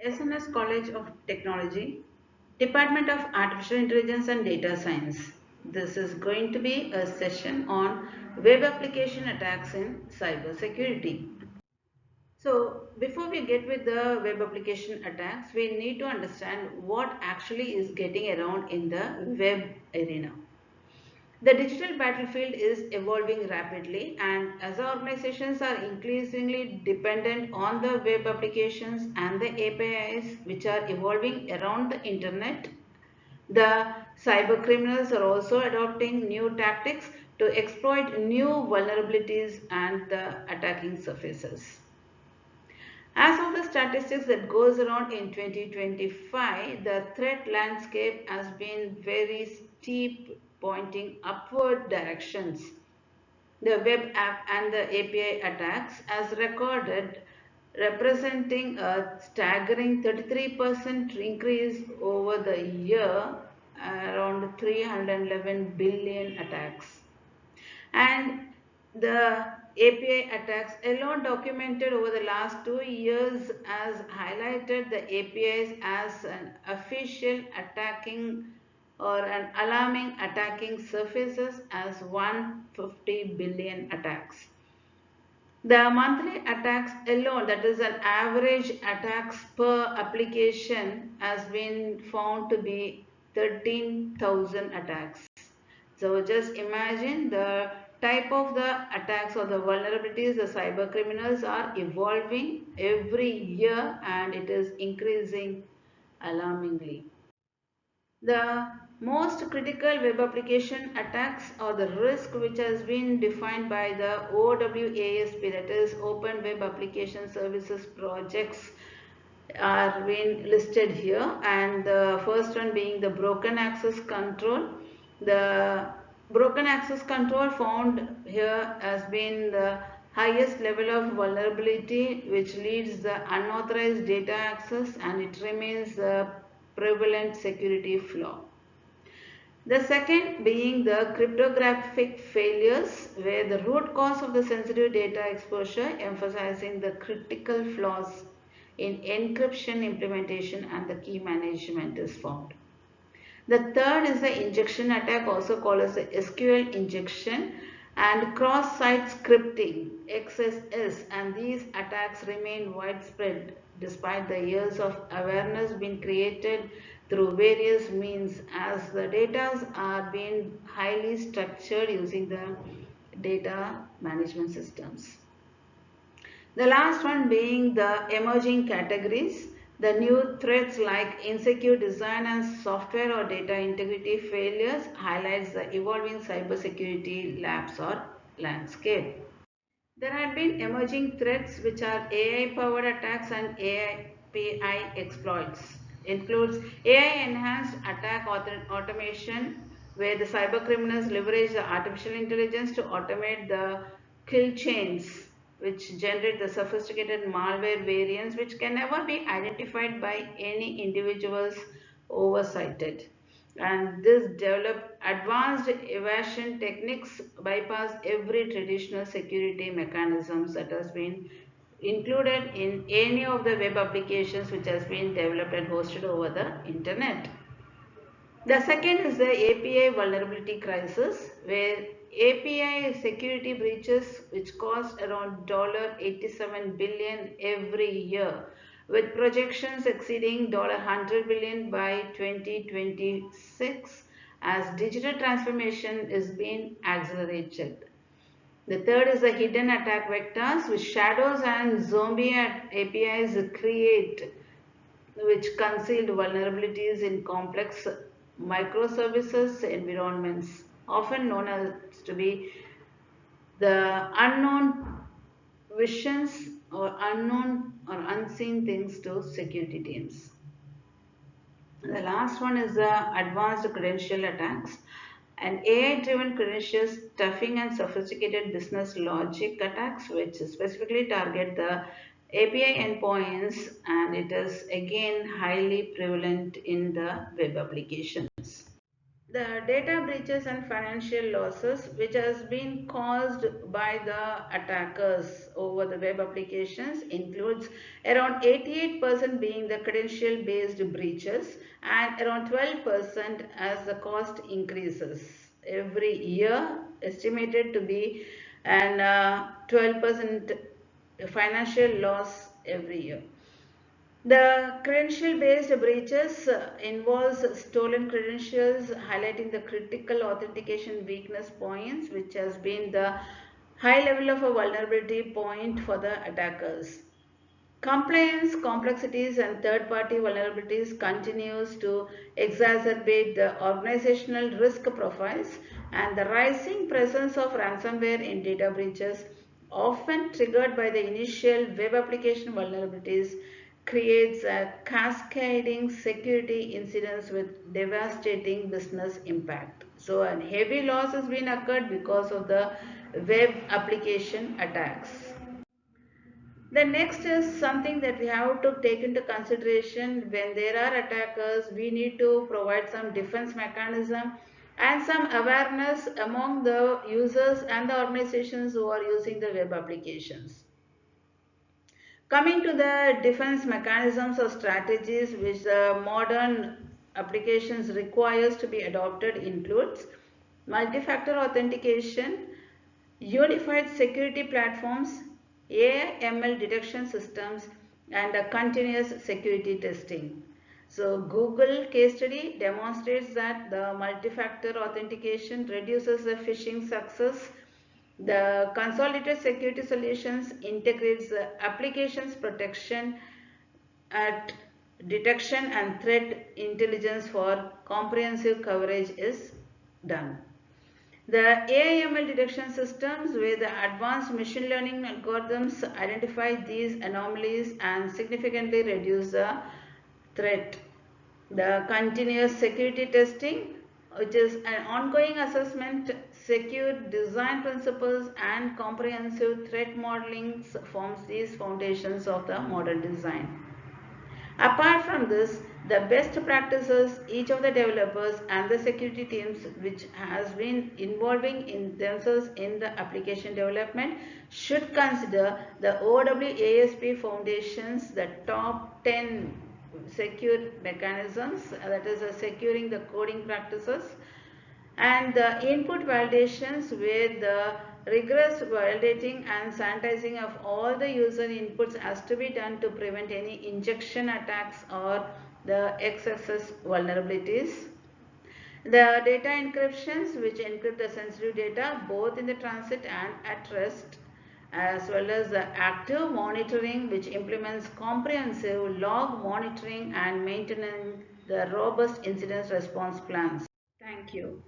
SNS College of Technology, Department of Artificial Intelligence and Data Science. This is going to be a session on web application attacks in cybersecurity. So, before we get with the web application attacks, we need to understand what actually is getting around in the web arena. The digital battlefield is evolving rapidly, and as organizations are increasingly dependent on the web applications and the APIs which are evolving around the internet, the cyber criminals are also adopting new tactics to exploit new vulnerabilities and the attacking surfaces. As of the statistics that goes around in 2025, the threat landscape has been very steep, pointing upward directions. The web app and the API attacks as recorded, representing a staggering 33% increase over the year, around 311 billion attacks. And the API attacks alone documented over the last 2 years has highlighted the APIs as an official attacking or an alarming attacking surfaces as 150 billion attacks. The monthly attacks alone, that is an average attacks per application, has been found to be 13,000 attacks. So just imagine the type of the attacks or the vulnerabilities the cyber criminals are evolving every year, and it is increasing alarmingly. The most critical web application attacks or the risk which has been defined by the OWASP, that is Open Web Application Services projects, are being listed here, and the first one being the broken access control. The broken access control found here has been the highest level of vulnerability which leads the unauthorized data access, and it remains the prevalent security flaw. The second being the cryptographic failures, where the root cause of the sensitive data exposure, emphasizing the critical flaws in encryption implementation and the key management, is found. The third is the injection attack, also called as the SQL injection, and cross-site scripting (XSS), and these attacks remain widespread despite the years of awareness being created through various means, as the data are being highly structured using the data management systems. The last one being the emerging categories. The new threats like insecure design and software or data integrity failures highlights the evolving cybersecurity labs or landscape. There have been emerging threats which are AI-powered attacks and API exploits. Includes AI enhanced attack automation, where the cyber criminals leverage the artificial intelligence to automate the kill chains which generate the sophisticated malware variants which can never be identified by any individuals oversighted. And this developed advanced evasion techniques bypass every traditional security mechanisms that has been included in any of the web applications which has been developed and hosted over the internet. The second is the API vulnerability crisis, where API security breaches which cost around $87 billion every year, with projections exceeding $100 billion by 2026 as digital transformation is being accelerated. The third is the hidden attack vectors, which shadows and zombie APIs create, which concealed vulnerabilities in complex microservices environments, often known as to be the unknown visions or unknown or unseen things to security teams. The last one is the advanced credential attacks. And AI-driven credential stuffing and sophisticated business logic attacks, which specifically target the API endpoints, and it is again highly prevalent in the web applications. The data breaches and financial losses which has been caused by the attackers over the web applications includes around 88% being the credential based breaches and around 12% as the cost increases every year, estimated to be an 12% financial loss every year. The credential-based breaches involves stolen credentials, highlighting the critical authentication weakness points, which has been the high level of a vulnerability point for the attackers. Compliance complexities and third-party vulnerabilities continues to exacerbate the organizational risk profiles, and the rising presence of ransomware in data breaches, often triggered by the initial web application vulnerabilities, creates a cascading security incidents with devastating business impact. So a heavy loss has been occurred because of the web application attacks. The next is something that we have to take into consideration when there are attackers. We need to provide some defense mechanism and some awareness among the users and the organizations who are using the web applications. Coming to the defense mechanisms or strategies which the modern applications requires to be adopted includes multi-factor authentication, unified security platforms, AI/ML detection systems, and a continuous security testing. So Google case study demonstrates that the multi-factor authentication reduces the phishing success. The consolidated security solutions integrates the applications protection at detection and threat intelligence for comprehensive coverage is done. The AI/ML detection systems with advanced machine learning algorithms identify these anomalies and significantly reduce the threat. The continuous security testing, which is an ongoing assessment, secure design principles and comprehensive threat modeling forms these foundations of the modern design. Apart from this, the best practices each of the developers and the security teams which has been involving in themselves in the application development should consider the OWASP foundations, the top 10 secure mechanisms, that is securing the coding practices, and the input validations with the rigorous validating and sanitizing of all the user inputs has to be done to prevent any injection attacks or the XSS vulnerabilities. The data encryptions which encrypt the sensitive data both in the transit and at rest, as well as the active monitoring which implements comprehensive log monitoring and maintaining the robust incident response plans. Thank you.